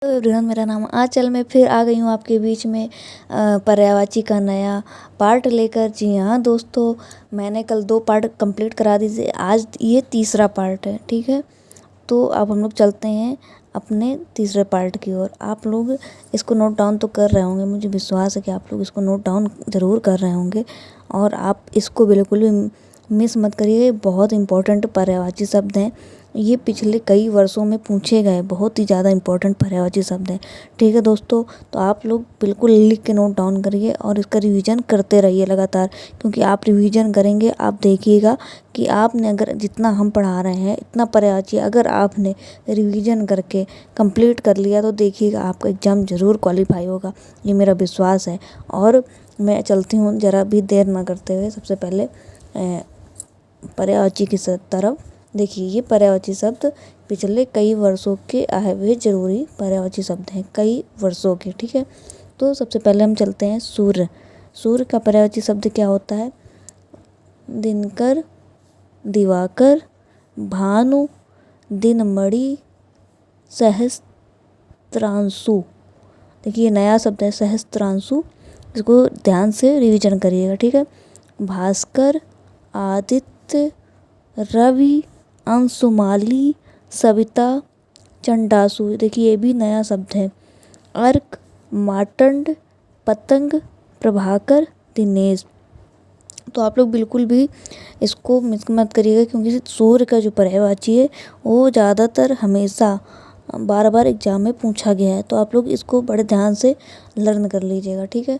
Hello everyone, मेरा नाम आंचल। मैं फिर आ गई हूँ आपके बीच में पर्यायवाची का नया पार्ट लेकर। जी हाँ दोस्तों, मैंने कल 2 पार्ट कंप्लीट करा दी थी, आज ये तीसरा पार्ट है। ठीक है, तो अब हम लोग चलते हैं अपने तीसरे पार्ट की ओर। आप लोग इसको नोट डाउन तो कर रहे होंगे, मुझे विश्वास है कि आप लोग इसको नोट डाउन ज़रूर कर रहे होंगे और आप इसको बिल्कुल भी मिस मत करिए। बहुत इंपॉर्टेंट पर्यायवाची शब्द हैं, ये पिछले कई वर्षों में पूछे गए बहुत ही ज़्यादा इंपॉर्टेंट पर्यायवाची शब्द हैं। ठीक है दोस्तों, तो आप लोग बिल्कुल लिख के नोट डाउन करिए और इसका रिवीजन करते रहिए लगातार, क्योंकि आप रिवीजन करेंगे, आप देखिएगा कि आपने अगर जितना हम पढ़ा रहे हैं इतना पर्यायवाची अगर आपने रिवीजन करके कंप्लीट कर लिया तो देखिएगा आपका एग्ज़ाम ज़रूर क्वालिफाई होगा, ये मेरा विश्वास है। और मैं चलती हूँ, ज़रा भी देर ना करते हुए सबसे पहले पर्यायवाची की तरफ। देखिए, ये पर्यायवाची शब्द पिछले कई वर्षों के आए हुए ज़रूरी पर्यायवाची शब्द हैं, कई वर्षों के। ठीक है, तो सबसे पहले हम चलते हैं सूर्य। सूर्य का पर्यायवाची शब्द क्या होता है? दिनकर, दिवाकर, भानु, दिनमणि, सहस्त्रांशु। देखिए, ये नया शब्द है सहस्त्रांशु, इसको ध्यान से रिवीजन करिएगा। ठीक है, भास्कर, आदित्य, रवि, अंशुमाली, सविता, चंडासु। देखिए, ये भी नया शब्द है। अर्क, मार्तंड, पतंग, प्रभाकर, दिनेश। तो आप लोग बिल्कुल भी इसको मिस मत करिएगा, क्योंकि सूर्य का जो पर्यायवाची है वो ज़्यादातर हमेशा बार बार एग्जाम में पूछा गया है, तो आप लोग इसको बड़े ध्यान से लर्न कर लीजिएगा। ठीक है,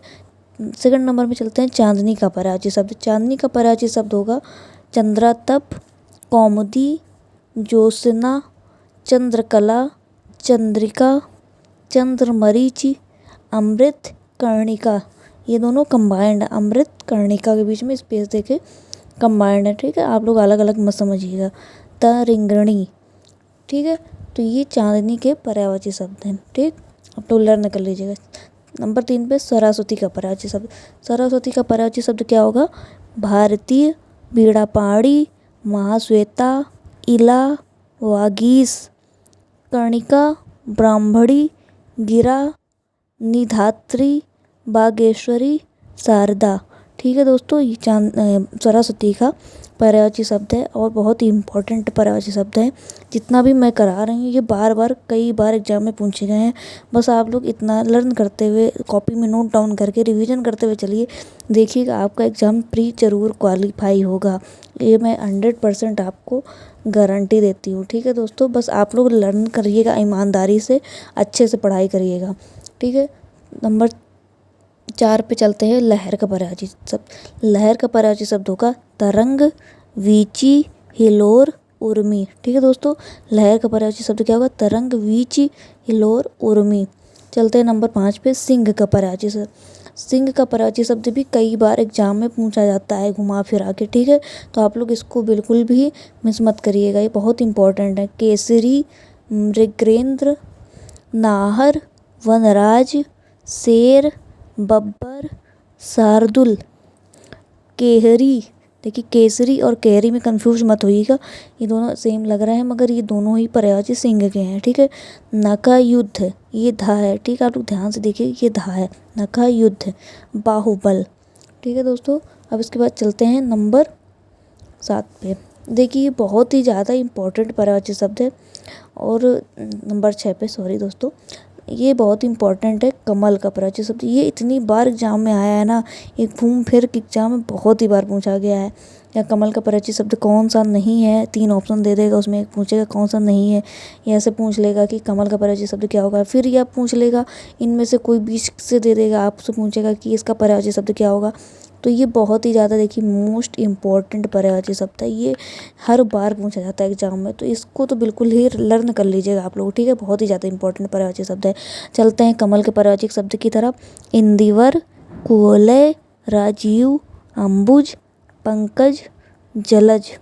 सेकंड नंबर में चलते हैं चांदनी का पर्यायवाची शब्द। चांदनी का पर्यायवाची शब्द होगा चंद्रातप, कौमुदी, ज्योत्सना, चंद्रकला, चंद्रिका, चंद्रमरीचि, अमृत, कर्णिका। ये दोनों कंबाइंड है, अमृत कर्णिका के बीच में स्पेस देके कंबाइंड है। ठीक है, आप लोग अलग अलग मत समझिएगा। तरिंगणी। ठीक है, तो ये चांदनी के पर्यायवाची शब्द हैं। ठीक, आप लोग लर्न कर लीजिएगा। नंबर 3 पे सरस्वती का पर्यायवाची शब्द। सरस्वती का पर्यायवाची शब्द क्या होगा? भारतीय, बीड़ापाणी, महाश्वेता, इला, वागीश, कर्णिका, ब्राह्मणी, गिरा, निधात्री, बागेश्वरी, शारदा। ठीक है दोस्तों, ये सरस्वती का पर्यायवाची शब्द है और बहुत ही इम्पोर्टेंट पर्यायवाची शब्द है। जितना भी मैं करा रही हूँ ये बार बार कई बार एग्जाम में पूछे गए हैं। बस आप लोग इतना लर्न करते हुए कॉपी में नोट डाउन करके रिवीजन करते हुए चलिए, देखिएगा आपका एग्ज़ाम प्री ज़रूर क्वालिफाई होगा। ये मैं 100% आपको गारंटी देती हूँ। ठीक है दोस्तों, बस आप लोग लर्न करिएगा, ईमानदारी से अच्छे से पढ़ाई करिएगा। ठीक है, नंबर 4 पे चलते हैं लहर का पर्यायवाची शब्द। लहर का पर्यायवाची शब्द होगा तरंग, वीची, हिलोर, उर्मी। ठीक है दोस्तों, लहर का पर्यायवाची शब्द क्या होगा? तरंग, वीची, हिलोर, उर्मी। चलते हैं नंबर 5 पे सिंह का पर्यायवाची शब्द। सिंह का पर्यायवाची शब्द भी कई बार एग्जाम में पूछा जाता है घुमा फिरा के। ठीक है, तो आप लोग इसको बिल्कुल भी मिस मत करिएगा, ये बहुत इंपॉर्टेंट है। केसरी, मृगेंद्र, नाहर, वनराज, शेर, बब्बर, शार्दुल, केहरी। देखिए, केसरी और केहरी में कंफ्यूज मत होइएगा, ये दोनों सेम लग रहे हैं मगर ये दोनों ही पर्यायवाची सिंह के हैं। ठीक है, नखा युद्ध, ये धा है। ठीक है, आप लोग ध्यान से देखिए, ये धा है, नखा युद्ध, बाहुबल। ठीक है दोस्तों, अब इसके बाद चलते हैं नंबर 7 पे। देखिए, ये बहुत ही ज़्यादा इम्पोर्टेंट पर्यायवाची शब्द है। और नंबर 6 पे, सॉरी दोस्तों, ये बहुत इंपॉर्टेंट है कमल का पर्यायवाची शब्द। ये इतनी बार एग्जाम में आया है ना, ये घूम फिर के एग्जाम में बहुत ही बार पूछा गया है। या कमल का पर्यायवाची शब्द कौन सा नहीं है, 3 ऑप्शन दे देगा, उसमें एक पूछेगा कौन सा नहीं है। ये ऐसे पूछ लेगा कि कमल का पर्यायवाची शब्द क्या होगा, फिर यह पूछ लेगा इनमें से कोई बीच से दे देगा, आपसे पूछेगा कि इसका पर्यायवाची शब्द क्या होगा। तो ये बहुत ही ज़्यादा, देखिए, मोस्ट इम्पॉर्टेंट पर्यायवाची शब्द है, ये हर बार पूछा जाता है एग्जाम में, तो इसको तो बिल्कुल ही लर्न कर लीजिएगा आप लोग। ठीक है, बहुत ही ज़्यादा इंपॉर्टेंट पर्यायवाची शब्द है। चलते हैं कमल के पर्यायवाची शब्द की तरफ। इंदिवर, कुवलय, राजीव, अंबुज, पंकज, जलज,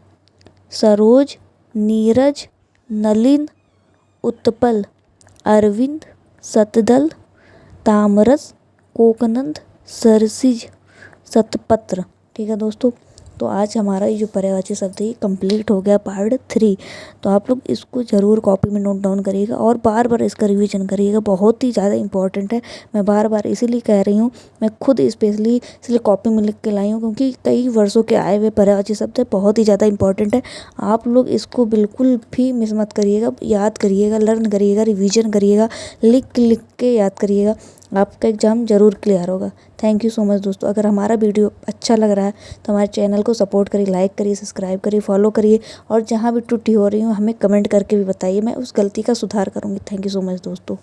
सरोज, नीरज, नलिन, उत्पल, अरविंद, सतदल, तामरस, कोकनंद, सरसिज, सतपत्र। ठीक है दोस्तों, तो आज हमारा ये जो पर्यायवाची शब्द है ये कंप्लीट हो गया पार्ट 3। तो आप लोग इसको ज़रूर कॉपी में नोट डाउन करिएगा और बार बार इसका रिवीजन करिएगा, बहुत ही ज़्यादा इंपॉर्टेंट है। मैं बार बार इसीलिए कह रही हूँ, मैं खुद स्पेशली इसलिए कॉपी में लिख के लाई हूँ क्योंकि कई वर्षों के आए हुए पर्यायवाची शब्द है, बहुत ही ज़्यादा इंपॉर्टेंट है। आप लोग इसको बिल्कुल भी मिस मत करिएगा, याद करिएगा, लर्न करिएगा, रिवीजन करिएगा, लिख लिख के याद करिएगा, आपका एग्ज़ाम ज़रूर क्लियर होगा। थैंक यू सो मच दोस्तों। अगर हमारा वीडियो अच्छा लग रहा है तो हमारे चैनल को सपोर्ट करिए, लाइक करिए, सब्सक्राइब करिए, फॉलो करिए और जहाँ भी त्रुटि हो रही हो हमें कमेंट करके भी बताइए, मैं उस गलती का सुधार करूँगी। थैंक यू सो मच दोस्तों।